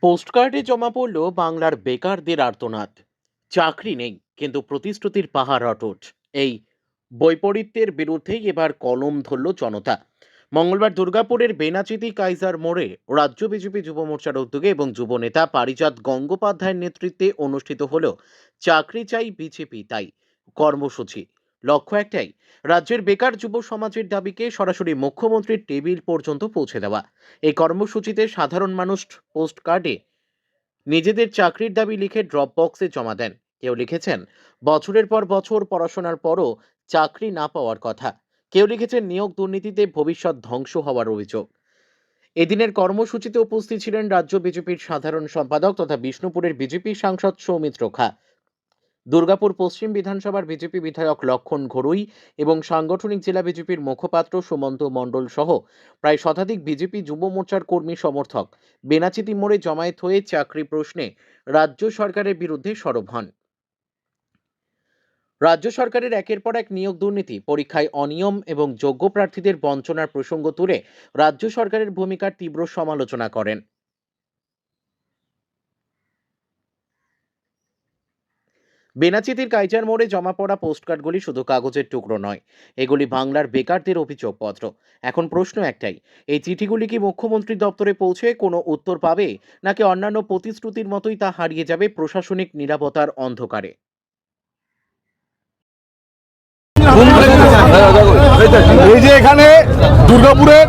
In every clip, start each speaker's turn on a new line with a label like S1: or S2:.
S1: পোস্টকার্ডে জমা পড়ল বাংলার বেকারদের আর্তনাদ। চাকরি নেই, কিন্তু প্রতিশ্রুতির পাহাড় অটুট। এই বৈপরীত্যের বিরুদ্ধেই এবার কলম ধরল জনতা। মঙ্গলবার দুর্গাপুরের বেনাচিতি কাইজার মোড়ে রাজ্য বিজেপি যুব মোর্চার উদ্যোগে এবং যুব নেতা পারিজাত গঙ্গোপাধ্যায়ের নেতৃত্বে অনুষ্ঠিত হল চাকরি চাই বিজেপি তাই কর্মসূচি। লক্ষ্য একটাই, রাজ্যের বেকার যুব সমাজের দাবিকে সরাসরি মুখ্যমন্ত্রীর টেবিল পর্যন্ত পৌঁছে দেওয়া। এই কর্মসূচিতে সাধারণ মানুষ পোস্ট কার্ডে নিজেদের চাকরির দাবি লিখে ড্রপ বক্সে জমা দেন। কেউ লিখেছেন বছরের পর বছর পড়াশোনার পরও চাকরি না পাওয়ার কথা, কেউ লিখেছেন নিয়োগ দুর্নীতিতে ভবিষ্যৎ ধ্বংস হওয়ার অভিযোগ। এদিনের কর্মসূচিতে উপস্থিত ছিলেন রাজ্য বিজেপির সাধারণ সম্পাদক তথা বিষ্ণুপুরের বিজেপি সাংসদ সৌমিত্র খা, দুর্গাপুর পশ্চিম বিধানসভার বিজেপি বিধায়ক লক্ষণ ঘড়ুই এবং সাংগঠনিক জেলা বিজেপির মুখপাত্র সুমন্ত মণ্ডল সহ প্রায় শতাধিক বিজেপি যুব মোর্চার কর্মী সমর্থক বেনাচিতি মোড়ে জমায়েত হয়ে চাকরি প্রশ্নে রাজ্য সরকারের বিরুদ্ধে সরব হন। রাজ্য সরকারের একের পর এক নিয়োগ দুর্নীতি, পরীক্ষায় অনিয়ম এবং যোগ্য প্রার্থীদের বঞ্চনার প্রসঙ্গ তুলে রাজ্য সরকারের ভূমিকার তীব্র সমালোচনা করেন। বেনাচিতির কাইজার মোড়ে জমা পড়া পোস্টকার্ডগুলি শুধু কাগজের টুকরো নয়, এগুলি বাংলার বেকারদের অভিযোগপত্র। এখন প্রশ্ন একটাই, এই চিঠিগুলি কি মুখ্যমন্ত্রী দপ্তরে পৌঁছে কোনো উত্তর পাবে, নাকি অন্যান্য প্রতিশ্রুতির মতোই তা হারিয়ে যাবে প্রশাসনিক নীরবতার অন্ধকারে?
S2: এই যে এখানে দুর্গাপুরের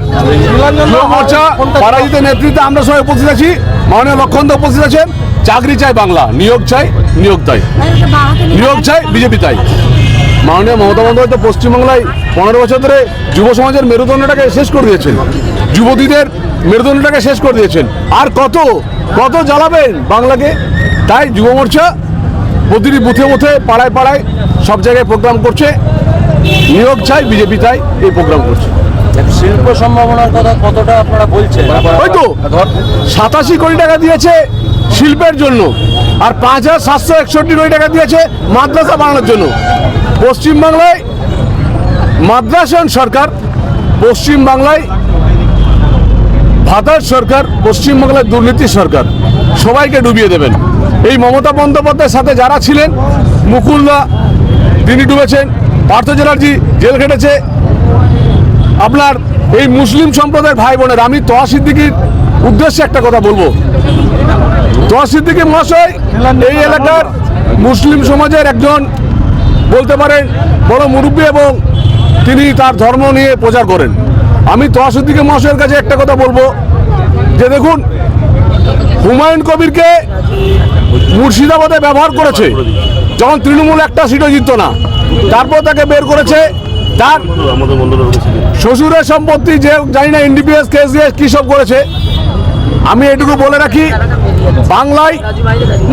S2: যুব মোর্চা পারাজিতের নেতৃত্বে আমরা সবাই উপস্থিত আছি। মাননীয় লক্ষণ দা উপস্থিত আছেন। চাকরি চাই বাংলা, নিয়োগ চাই, নিয়োগ চাই, নিয়োগ চাই বিজেপি তাই। মাননীয় মমতা বন্দ্যোপাধ্যায় পশ্চিমবাংলায় 15 বছর ধরে যুব সমাজের মেরুদণ্ডটাকে শেষ করে দিয়েছেন, যুবতীদের মেরুদণ্ডটাকে শেষ করে দিয়েছেন। আর কত কত জ্বালাবেন বাংলাকে? তাই যুব মোর্চা প্রতিটি বুথে বুথে পাড়ায় পাড়ায় সব জায়গায় প্রোগ্রাম করছে। নিয়োগ চাই বিজেপি তাই এই প্রোগ্রাম করছে।
S3: শিল্প সম্ভাবনার কথা কতটা আপনারা বলছেন?
S2: হয়তো 87 কোটি টাকা দিয়েছে শিল্পের জন্য, আর 5761 কোটি টাকা দিয়েছে মাদ্রাসা বানানোর জন্য। পশ্চিমবাংলায় মাদ্রাসায়ন সরকার, পশ্চিমবাংলায় ভাতার সরকার, পশ্চিমবাংলায় দুর্নীতি সরকার, সবাইকে ডুবিয়ে দেবেন। এই মমতা বন্দ্যোপাধ্যায়ের সাথে যারা ছিলেন, মুকুলদা তিনি ডুবেছেন, পার্থ চ্যাটার্জি জেল খেটেছে। আপনার এই মুসলিম সম্প্রদায়ের ভাই বোনের, আমি তোয়া সিদ্দিকীর উদ্দেশ্যে একটা কথা বলবো। তোয়া সিদ্দিকী মহাশয় এই এলাকার মুসলিম সমাজের একজন বলতে পারেন বড় মুরব্বী এবং তিনি তার ধর্ম নিয়ে প্রচার করেন। আমি তোয়া সিদ্দিকী মহাশয়ের কাছে একটা কথা বলবো যে দেখুন, হুমায়ুন কবিরকে মুর্শিদাবাদে ব্যবহার করেছে যখন তৃণমূল একটা সিটও জিতত না, তারপর তাকে বের করেছে। তার শ্বশুরের সম্পত্তি যে জানি না এনডিপিএস কেস দিয়ে কী সব করেছে। আমি এটুকু বলে রাখি, বাংলায়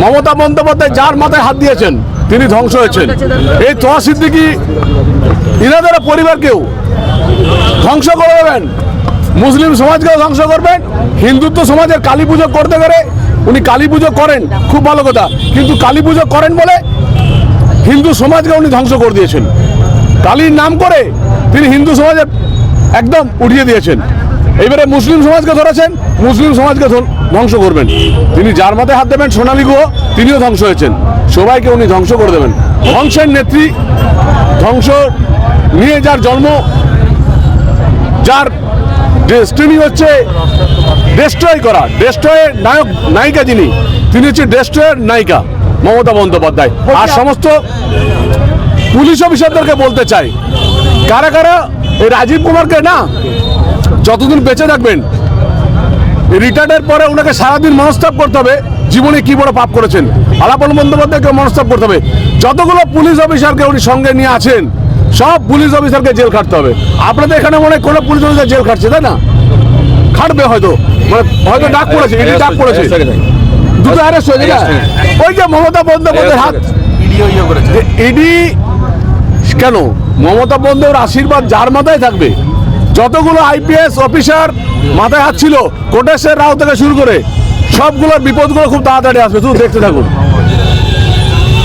S2: মমতা বন্দ্যোপাধ্যায় যার মাথায় হাত দিয়েছেন তিনি ধ্বংস হয়েছেন। এই তোয়া সিদ্দিকী ইনাদের পরিবারকেও ধ্বংস করে দেবেন, মুসলিম সমাজকেও ধ্বংস করবেন। হিন্দুত্ব সমাজের কালী পুজো করতে গেলে উনি কালী পুজো করেন, খুব ভালো কথা, কিন্তু কালী পুজো করেন বলে হিন্দু সমাজকে উনি ধ্বংস করে দিয়েছেন। কালীর নাম করে তিনি হিন্দু সমাজের একদম উঠিয়ে দিয়েছেন। এইবারে মুসলিম সমাজকে ধরেছেন, মুসলিম সমাজকে ধ্বংস করবেন। তিনি যার মাথায় হাত দেবেন, সোনালী গুহ, তিনিও ধ্বংস হয়েছেন। সবাইকে উনি ধ্বংস করে দেবেন। ধ্বংসের নেত্রী, ধ্বংস নিয়ে যার জন্ম, যার ডেস্টিনি হচ্ছে ডেস্ট্রয় করা, ডেস্ট্রয়ের নায়ক নায়িকা যিনি, তিনি হচ্ছে ডেস্ট্রয়ের নায়িকা মমতা বন্দ্যোপাধ্যায়। আর সমস্ত পুলিশ অফিসারদেরকে বলতে চাই, কারা কারা এই রাজীব কুমারকে না যতদিন বেঁচে থাকবেন, রিটায়ার্ডের পরে ওনাকে সারাদিন মনস্তাপ করতে হবে জীবনে কি বড় পাপ করেছেন। আলাপন বন্দ্যোপাধ্যায়কে মনস্তাপ করতে হবে। যতগুলো পুলিশ অফিসারকে উনি সঙ্গে নিয়ে আছেন, সব পুলিশ অফিসারকে জেল খাটতে হবে। আপনাদের এখানে মনে হয় কোনো পুলিশ অফিসার জেল খাটছে, তাই না? খাটবে হয়তো, মানে হয়তো ডাক পড়েছে, এটি ডাক পড়েছে, দুটো অ্যারেস্ট হয়েছে না? ওই যে মমতা বন্দ্যোপাধ্যায়ের হাত ইডি কেন? মমতা বন্দ্যোপাধ্যায়ের আশীর্বাদ যার মাথায় থাকবে, যতগুলো আইপিএস অফিসার মাথায় হাত ছিল, কোটেশ্বর রাও থেকে শুরু করে সবগুলোর বিপদগুলো খুব তাড়াতাড়ি আসবে, শুধু দেখতে থাকুন।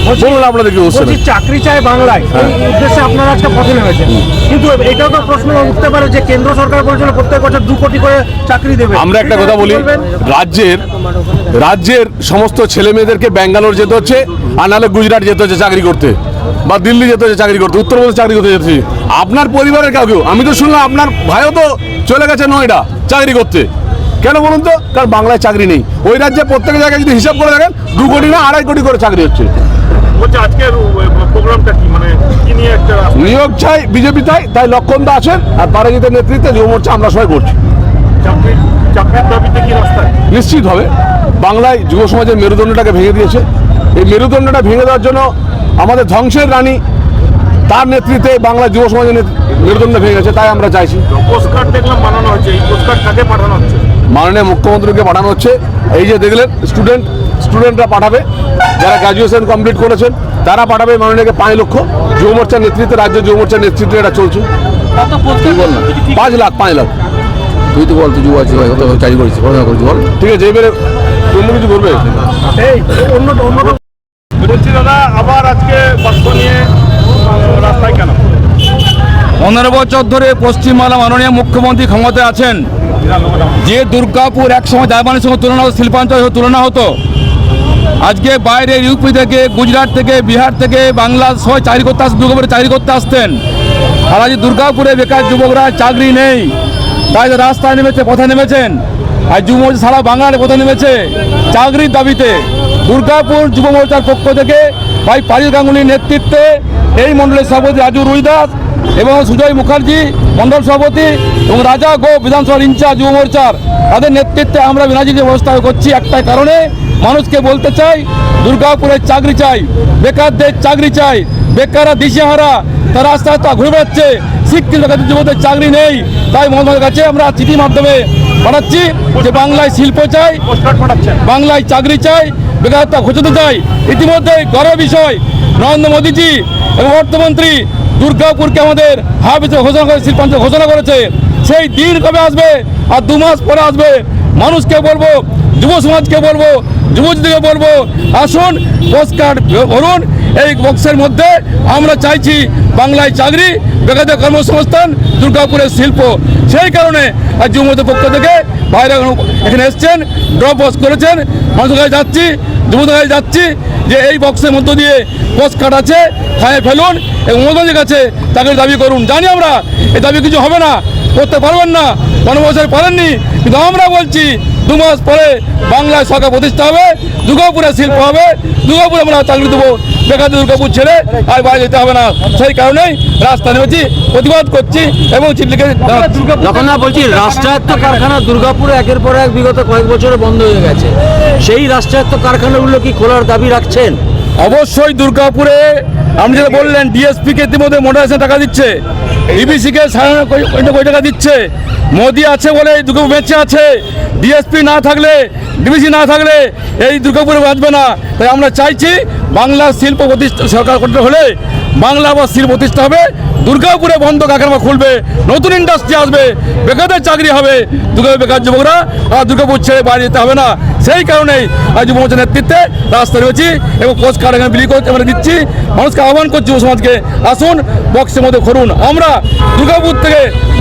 S2: বলুন আপনাদের কি অবস্থা
S4: বলছি চাকরি চাই বাংলায় এই উদ্দেশ্যে আপনারা আজকে পথে নেমেছেন, কিন্তু এটাও তো প্রশ্ন উঠতে পারে যে কেন্দ্র সরকার বলছিল প্রত্যেক বছর 2 কোটি করে চাকরি দেবে।
S2: আমরা একটা কথা বলি, রাজ্যের সমস্ত ছেলে মেয়েদেরকে ব্যাঙ্গালোর যেতে হচ্ছে, আর নাহলে গুজরাট যেতে হচ্ছে চাকরি করতে, বা দিল্লি যেতে হচ্ছে চাকরি করতে, উত্তরপ্রদেশ চাকরি করতে যেতে হচ্ছে। আপনার পরিবারের কাউকেও, আমি তো শুনলাম আপনার ভাইও তো চলে গেছে নয়ডা চাকরি করতে, কেন বলুন তো? কারণ বাংলায় চাকরি নেই। ওই রাজ্যে প্রত্যেক জায়গায় যদি হিসাব করে দেখেন 2 কোটি না 2.5 কোটি করে চাকরি হচ্ছে।
S5: বলছে আজকের প্রোগ্রামটা কি, মানে কি নিয়ে একটা
S2: নিয়োগ চাই বিজেপি, তাই লক্ষণদা আছেন, আর তারাজিতের নেতৃত্বে যুব মোর্চা আমরা সবাই করছি।
S5: চাকরির দাবিতে কি রাস্তায়?
S2: নিশ্চিত হবে। বাংলায় যুব সমাজের মেরুদণ্ডটাকে ভেঙে দিয়েছে। এই মেরুদণ্ডটা ভেঙে দেওয়ার জন্য আমাদের ধ্বংসের রানী, তার নেতৃত্বে বাংলা যুব সমাজের মেরুদণ্ড ভেঙে গেছে, তাই আমরা চাইছি।
S5: পোস্টকার্ড দেখলাম বানানো হচ্ছে, এই পোস্টকার্ড কাকে পাঠানো হচ্ছে?
S2: মাননীয় মুখ্যমন্ত্রীকে পাঠানো হচ্ছে। এই যে দেখলেন স্টুডেন্টরা পাঠাবে, যারা গ্র্যাজুয়েশন কমপ্লিট করেছেন তারা পাঠাবে মাননীয়কে 5 লক্ষ। যুব মোর্চার নেতৃত্বে, রাজ্য যুব মোর্চার নেতৃত্বে এটা চলছে। 5 লাখ।
S6: তুই তো বল, তুই যুব আছিস, কত চাকরি করেছিস, পড়াশোনা করেছিস, বল।
S2: ঠিক আছে, এবারে অন্য কিছু করবে।
S4: এই অন্য
S5: বলছি দাদা, আবার আজকে বাক্য নিয়ে রাস্তায় কেন?
S6: 15 বছর ধরে পশ্চিমবাংলা মাননীয় মুখ্যমন্ত্রী ক্ষমতায় আছেন। যে দুর্গাপুর একসময় জার্মানির সঙ্গে তুলনা হতো, শিল্পাঞ্চলের সঙ্গে তুলনা হতো, আজকে বাইরে ইউপি থেকে, গুজরাট থেকে, বিহার থেকে, বাংলা সবাই চাকরি করতে আসতেন, দুর্গাপুরে চাকরি করতে আসতেন। আর আজ দুর্গাপুরে বেকার যুবকরা চাকরি নেই, তাই রাস্তায় নেমেছে, পথে নেমেছেন। আর যুব মোর্চা সারা বাংলার পথে নেমেছে চাকরির দাবিতে। দুর্গাপুর যুব মোর্চার পক্ষ থেকে ভাই পারিল গাঙ্গুলির নেতৃত্বে এই মণ্ডলের সভাপতি রাজু রুইদাস এবং সুজয় মুখার্জি মণ্ডল সভাপতি এবং রাজা গো বিধানসভার ইনচার্জ যুব মোর্চার, তাদের নেতৃত্বে আমরা বিনাজিকে ব্যবস্থা করছি একটাই কারণে, মানুষকে বলতে চাই দুর্গাপুরের চাকরি চাই, বেকারদের চাকরি চাই। বেকাররা দিশেহারা, তারা রাস্তা ঘুরে বেড়াচ্ছে, শিক্ষিত বেকারদের যুবকদের চাকরি নেই। তাই মহাত্মার কাছে আমরা চিঠির মাধ্যমে পাঠাচ্ছি যে বাংলায় শিল্প চাই, বাংলায় চাকরি চাই, বেকারত্ব ঘোচাতে চাই। ইতিমধ্যে গর্বের বিষয়, নরেন্দ্র মোদীজি এবং অর্থমন্ত্রী দুর্গাপুরকে আমাদের হাব হিসেবে ঘোষণা করে, শিল্পাঞ্চল ঘোষণা করেছে। সেই দিন কবে আসবে? আর 2 মাস পরে আসবে। মানুষকে বলবো, যুব সমাজকে বলবো, যুবতীদেরকে বলবো, আসুন পোস্টকার্ড ভরুন। এই বক্সের মধ্যে আমরা চাইছি বাংলায় চাকরি, বেকারদের কর্মসংস্থান, দুর্গাপুরের শিল্প। সেই কারণে আজ যুব মোর্চার পক্ষ থেকে বাইরে এখানে এসছেন, ড্রপ বক্স করেছেন, মানুষের কাছে যাচ্ছি, যুবদের কাছে যাচ্ছি যে এই বক্সের মধ্য দিয়ে পোস্টকার্ড আছে, খায়ে ফেলুন এবং মোদীর কাছে চাকরির দাবি করুন। জানি আমরা এই দাবি কিছু হবে না, করতে পারবেন না, 15 বছর পারেননি, কিন্তু আমরা বলছি 2 মাস পরে বাংলায় সরকার প্রতিষ্ঠা হবে, দুর্গাপুরে শিল্প হবে, দুর্গাপুরে আমরা চাকরি দেবো, বেকারদের দুর্গাপুর ছেড়ে আর বাইরে যেতে হবে না। সেই কারণেই রাস্তা নেমেছি, প্রতিবাদ করছি এবং চিঠি
S3: যখন না বলছি রাষ্ট্রায়ত্ত কারখানা দুর্গাপুরে একের পর এক বিগত কয়েক বছরে বন্ধ হয়ে গেছে, সেই রাষ্ট্রায়ত্ত কারখানাগুলো কি খোলার দাবি রাখছেন?
S6: অবশ্যই দুর্গাপুরে আপনি যেটা বললেন, ডিএসপিকে ইতিমধ্যে মোটাইজেশন টাকা দিচ্ছে, ইবিসিকে 9.5 কোটি টাকা দিচ্ছে। মোদি আছে বলে এই দুর্গাপুর বেঁচে আছে। ডিএসপি না থাকলে, ডিবিসি না থাকলে এই দুর্গাপুরে বাঁচবে না। তাই আমরা চাইছি বাংলার শিল্প প্রতিষ্ঠা সরকার করতে হলে বাংলা আবার শিল্প প্রতিষ্ঠা হবে, দুর্গাপুরে বন্ধ কারখানা খুলবে, নতুন ইন্ডাস্ট্রি আসবে, বেকারদের চাকরি হবে, দুর্গাপুর বেকার যুবকরা আর দুর্গাপুর ছেড়ে বাইরে যেতে হবে না। সেই কারণেই আজ যুব মোর্চার নেতৃত্বে রাস্তা রয়েছি এবং পোস্ট কার্ড এখানে বিলি করতে আমরা দিচ্ছি। মানুষকে আহ্বান করছি, যুব সমাজকে আসুন বক্সের মধ্যে করুন। আমরা দুর্গাপুর থেকে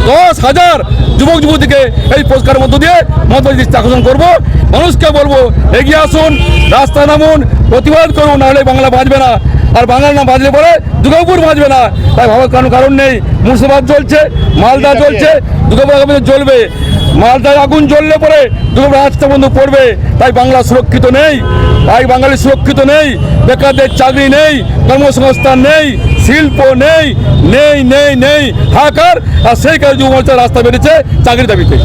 S6: 10,000 যুবক যুবতীকে এই পোস্ট কার্ডের মধ্য দিয়ে মহাত্মার দৃষ্টি আকর্ষণ করবো। মানুষকে বলবো এগিয়ে আসুন, রাস্তা নামুন, প্রতিবাদ করুন, নাহলে বাংলা বাঁচবে না। আর বাংলার নাম বাঁচলে পরে দুর্গাপুর বাঁচবে না। তাই ভাবার কোনো কারণ নেই। মুর্শিদাবাদ চলছে, মালদা চলছে, দুর্গাপুর আগামী চলবে। মালদায় আগুন জ্বললে পরে দুর্গাপুর রাস্তা বন্ধ পড়বে। তাই বাংলা সুরক্ষিত নেই, তাই বাঙালি সুরক্ষিত নেই, বেকারদের চাকরি নেই, কর্মসংস্থান নেই, শিল্প নেই, নেই নেই নেই হাহাকার। আর সেই কারণে যুব মোর্চার রাস্তা বেরিয়েছে চাকরির দাবিতে।